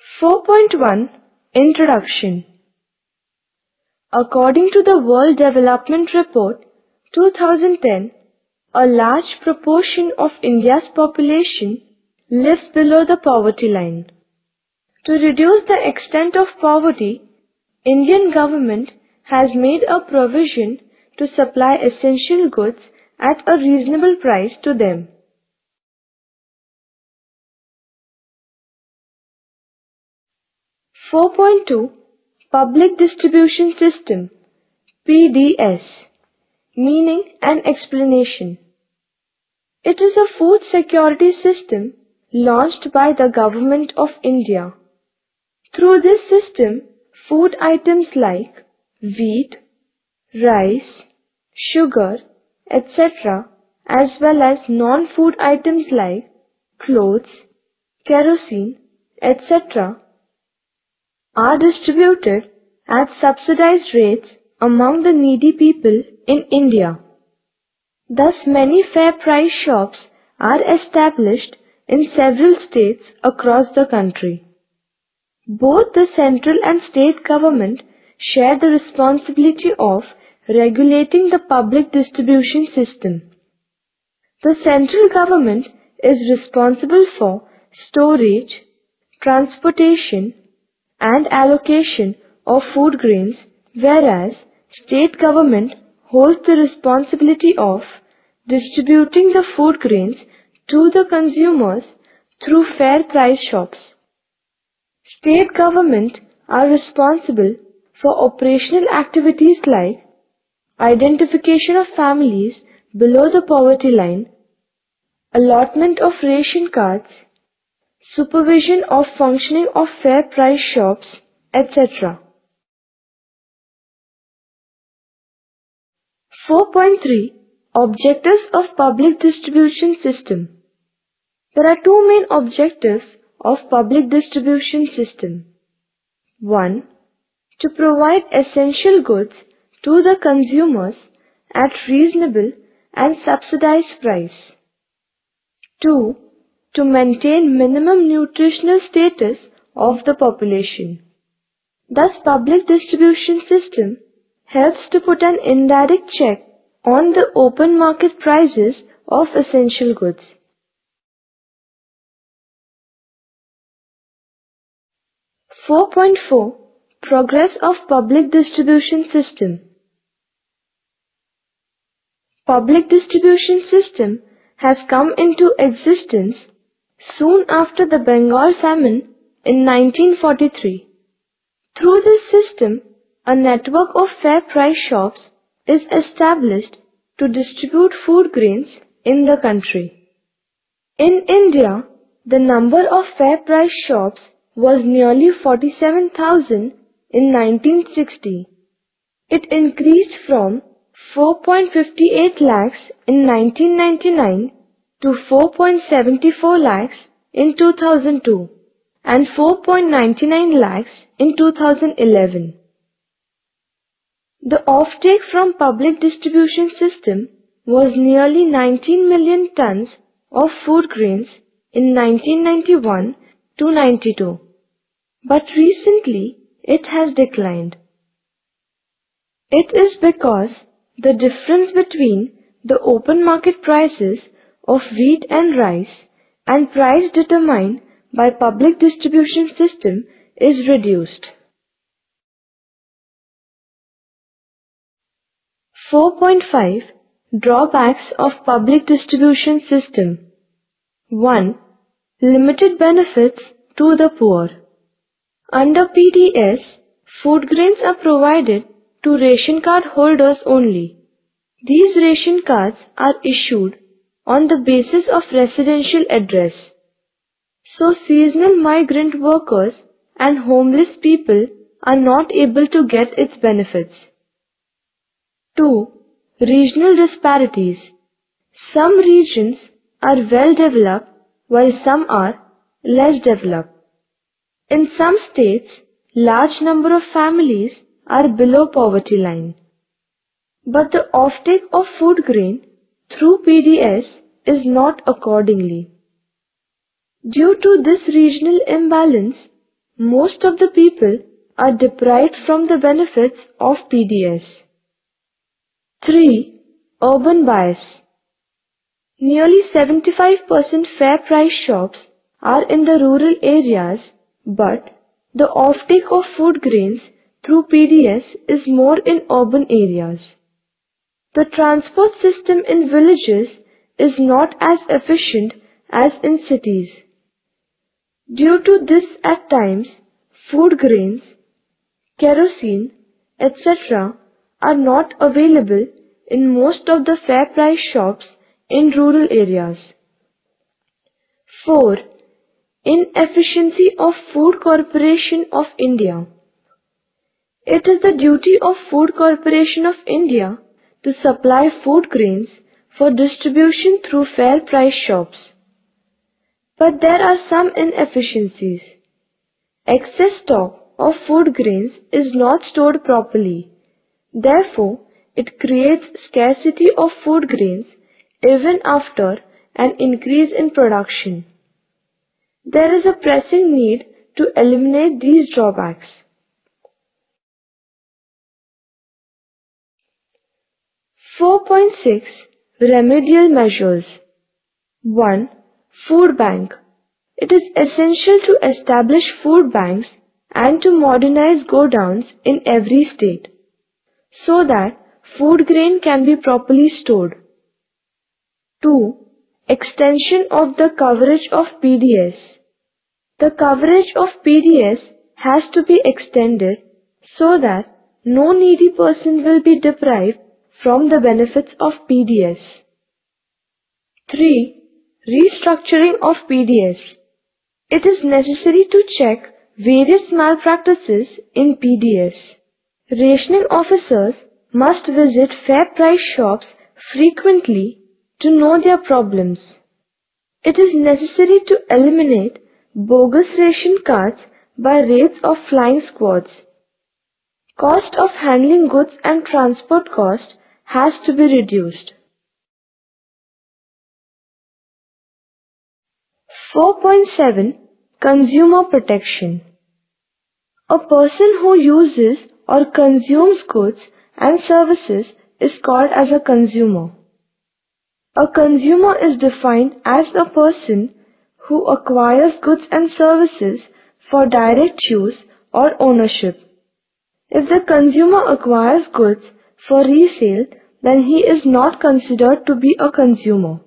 4.1 Introduction. According to the World Development Report 2010, a large proportion of India's population lives below the poverty line. To reduce the extent of poverty, Indian government has made a provision to supply essential goods at a reasonable price to them. (4.2) Public Distribution System (PDS). Meaning and explanation. It is a food security system launched by the Government of India. Through this system, food items like wheat, rice, sugar, etc., as well as non-food items like clothes, kerosene, etc., are distributed at subsidized rates among the needy people in India. Thus, many fair price shops are established in several states across the country. Both the central and state government share the responsibility of regulating the public distribution system. The central government is responsible for storage, transportation, and allocation of food grains, whereas state government holds the responsibility of distributing the food grains to the consumers through fair price shops. State government are responsible for operational activities like identification of families below the poverty line, allotment of ration cards, supervision of functioning of fair price shops, etc. 4.3 Objectives of Public Distribution System. There are two main objectives of public distribution system. 1. To provide essential goods to the consumers at reasonable and subsidized price. 2. To maintain minimum nutritional status of the population. Thus, public distribution system helps to put an indirect check on the open market prices of essential goods. (4.4) Progress of public distribution system. Public distribution system has come into existence soon after the Bengal famine in 1943. Through this system, a network of fair price shops is established to distribute food grains in the country. In India, the number of fair price shops was nearly 47,000 in 1960. It increased from 4.58 lakhs in 1999 to 4.74 lakhs in 2002 and 4.99 lakhs in 2011. The offtake from public distribution system was nearly 19 million tons of food grains in 1991 to 92, but recently it has declined. It is because the difference between the open market prices of wheat and rice and price determined by public distribution system is reduced. 4.5 Drawbacks of public distribution system. 1. Limited benefits to the poor. Under PDS, food grains are provided to ration card holders only. These ration cards are issued on the basis of residential address. So seasonal migrant workers and homeless people are not able to get its benefits. 2. Regional disparities. Some regions are well developed while some are less developed. In some states, large number of families are below poverty line. But the offtake of food grain through PDS is not accordingly. Due to this regional imbalance, most of the people are deprived from the benefits of PDS. 3. Urban bias. Nearly 75% fair price shops are in the rural areas, but the offtake of food grains through PDS is more in urban areas. The transport system in villages is not as efficient as in cities. Due to this, at times, food grains, kerosene, etc. are not available in most of the fair price shops in rural areas. 4. Inefficiency of Food Corporation of India. It is the duty of Food Corporation of India to supply food grains for distribution through fair price shops. But there are some inefficiencies. Excess stock of food grains is not stored properly. Therefore, it creates scarcity of food grains even after an increase in production. There is a pressing need to eliminate these drawbacks. 4.6 Remedial measures. 1. Food bank. It is essential to establish food banks and to modernize godowns in every state, so that food grain can be properly stored. 2. Extension of the coverage of PDS. The coverage of PDS has to be extended so that no needy person will be deprived from the benefits of PDS. 3. Restructuring of PDS. It is necessary to check various malpractices in PDS. Rationing officers must visit fair price shops frequently to know their problems. It is necessary to eliminate bogus ration cards by raids of flying squads. Cost of handling goods and transport cost has to be reduced. 4.7 Consumer Protection. A person who uses or consumes goods and services is called as a consumer. A consumer is defined as a person who acquires goods and services for direct use or ownership. If the consumer acquires goods for resale, then he is not considered to be a consumer.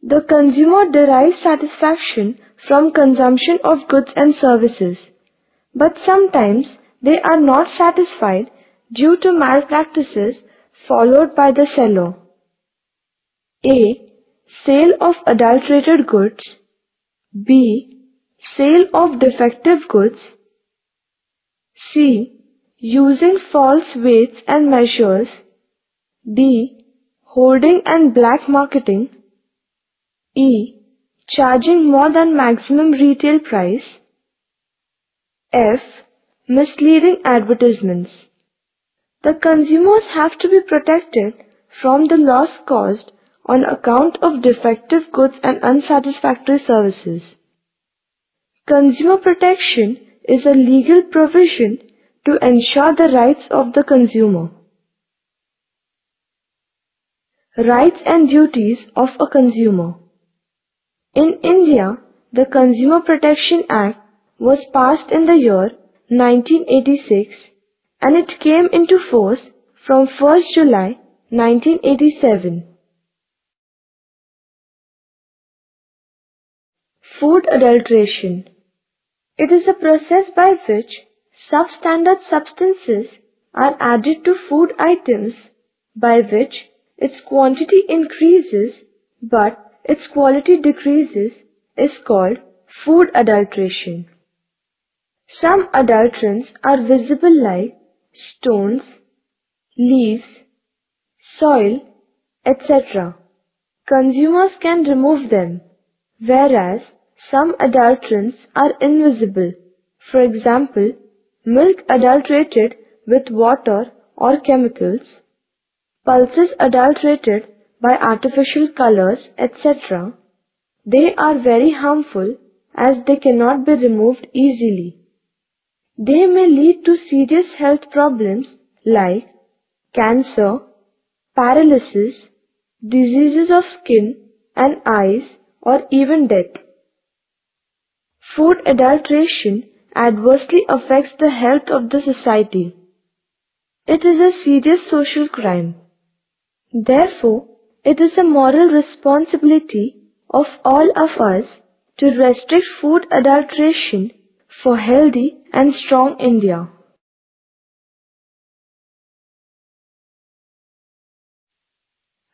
The consumer derives satisfaction from consumption of goods and services, but sometimes they are not satisfied due to malpractices followed by the seller. A. Sale of adulterated goods. B. Sale of defective goods. C. Using false weights and measures. D. Hoarding and black marketing. E. Charging more than maximum retail price. F. Misleading advertisements. The consumers have to be protected from the loss caused on account of defective goods and unsatisfactory services. Consumer protection is a legal provision to ensure the rights of the consumer. Rights and duties of a consumer. In India, the Consumer Protection Act was passed in the year 1986 and it came into force from 1st July 1987. Food adulteration. It is a process by which substandard substances are added to food items by which its quantity increases but its quality decreases is called food adulteration. Some adulterants are visible like stones, leaves, soil, etc. Consumers can remove them, whereas some adulterants are invisible. For example, milk adulterated with water or chemicals, pulses adulterated by artificial colors, etc. They are very harmful as they cannot be removed easily. They may lead to serious health problems like cancer, paralysis, diseases of skin and eyes, or even death. Food adulteration adversely affects the health of the society. It is a serious social crime. Therefore, it is a moral responsibility of all of us to restrict food adulteration for healthy and strong India.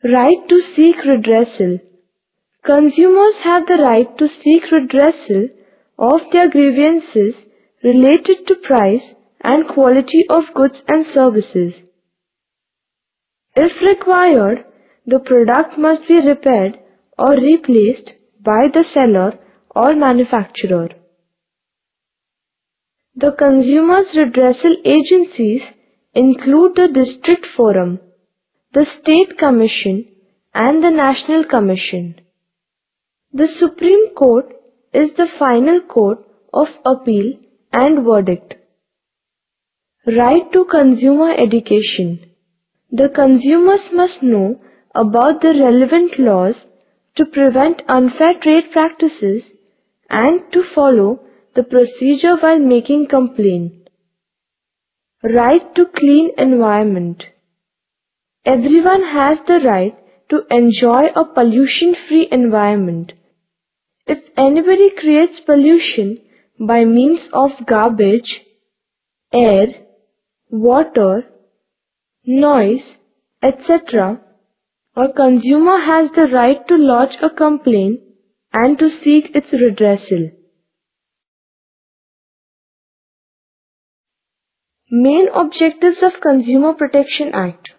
Right to seek redressal. Consumers have the right to seek redressal of their grievances related to price and quality of goods and services. If required, the product must be repaired or replaced by the seller or manufacturer. The consumers' redressal agencies include the District Forum, the State Commission, and the National Commission. The Supreme Court is the final court of appeal and verdict. Right to consumer education. The consumers must know about the relevant laws to prevent unfair trade practices and to follow the procedure while making complaint. Right to clean environment. Everyone has the right to enjoy a pollution-free environment. If anybody creates pollution by means of garbage, air, water, noise, etc., a consumer has the right to lodge a complaint and to seek its redressal. Main objectives of Consumer Protection Act.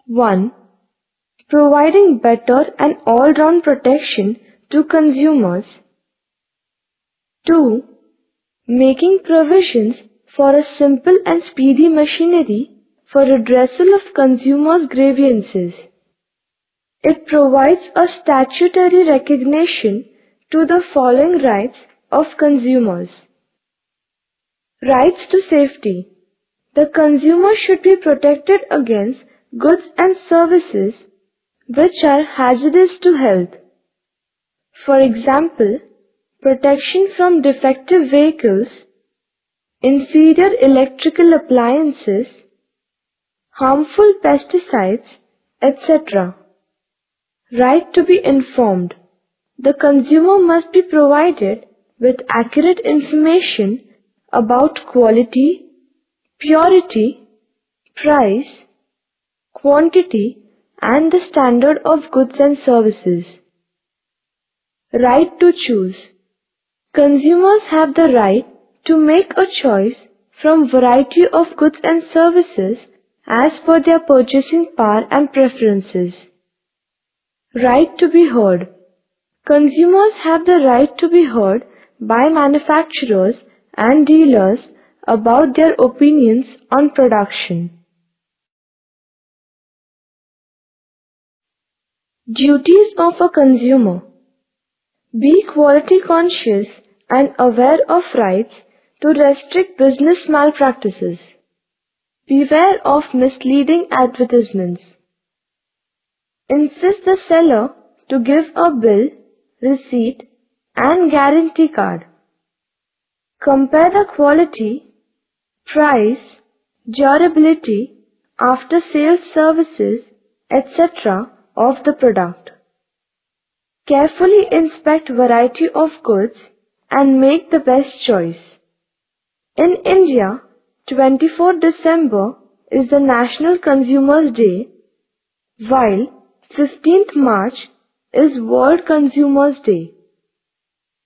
1. Providing better and all-round protection to consumers. 2. Making provisions for a simple and speedy machinery for redressal of consumers' grievances. It provides a statutory recognition to the following rights of consumers. Rights to safety. The consumer should be protected against goods and services which are hazardous to health. For example, protection from defective vehicles, inferior electrical appliances, harmful pesticides, etc. Right to be informed. The consumer must be provided with accurate information about quality, purity, price, quantity, and the standard of goods and services. Right to choose. Consumers have the right to make a choice from variety of goods and services as per their purchasing power and preferences. Right to be heard. Consumers have the right to be heard by manufacturers and dealers about their opinions on production. Duties of a consumer. Be quality conscious and aware of rights to restrict business malpractices. Beware of misleading advertisements. Insist the seller to give a bill, receipt, and guarantee card. Compare the quality, price, durability, after-sales services, etc. of the product. Carefully inspect variety of goods and make the best choice. In India, 24 December is the National Consumers Day, while 15th March is World Consumers Day.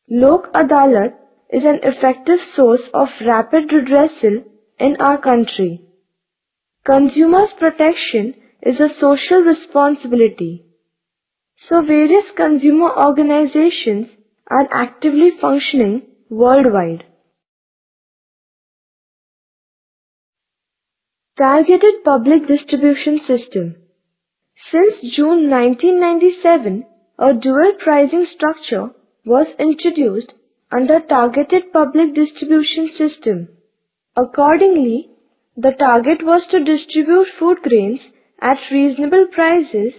Lok Adalat is an effective source of rapid redressal in our country. Consumers' protection is a social responsibility. So various consumer organizations are actively functioning worldwide. Targeted Public Distribution System. Since June 1997, a dual pricing structure was introduced under targeted public distribution system. Accordingly, the target was to distribute food grains at reasonable prices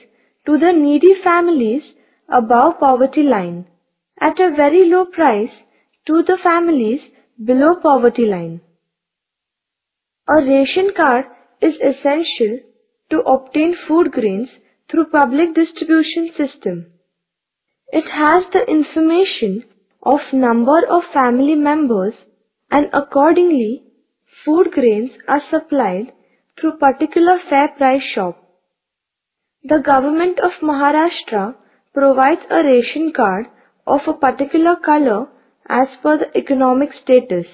to the needy families above poverty line, at a very low price to the families below poverty line. A ration card is essential to obtain food grains through public distribution system. It has the information of number of family members, and accordingly food grains are supplied through particular fair price shop. The government of Maharashtra provides a ration card of a particular color as per the economic status.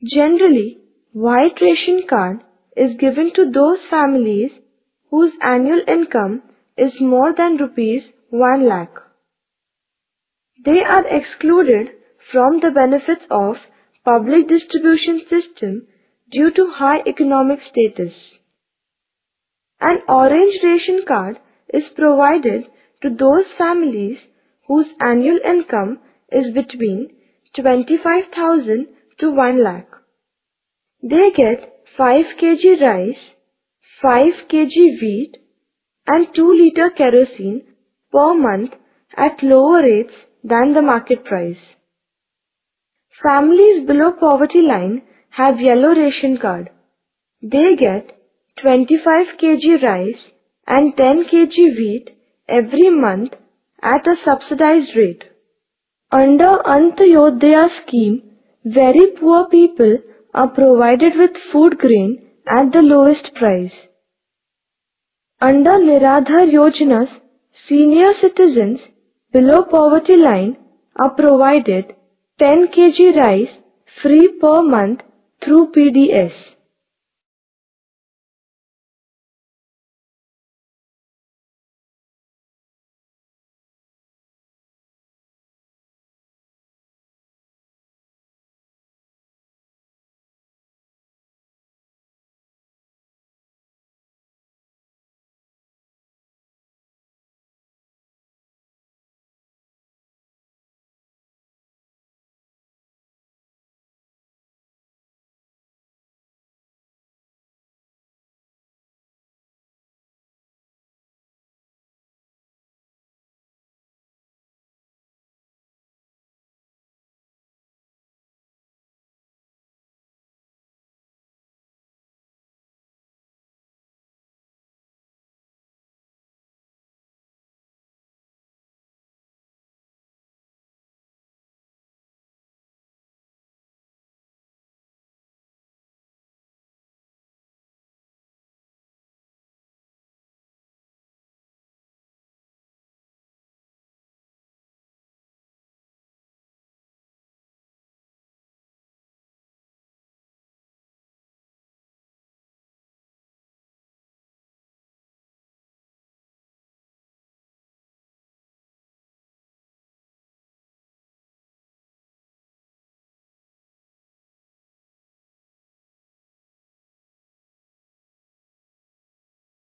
Generally, white ration card is given to those families whose annual income is more than rupees 1 lakh. They are excluded from the benefits of public distribution system due to high economic status. An orange ration card is provided to those families whose annual income is between 25,000 to 1 lakh. They get 5 kg rice, 5 kg wheat and 2 liter kerosene per month at lower rates than the market price. Families below poverty line have yellow ration card. They get 25 kg rice and 10 kg wheat every month at a subsidized rate. Under Antyodaya scheme, very poor people are provided with food grain at the lowest price. Under Niradhar Yojanas, senior citizens below poverty line are provided 10 kg rice free per month through PDS.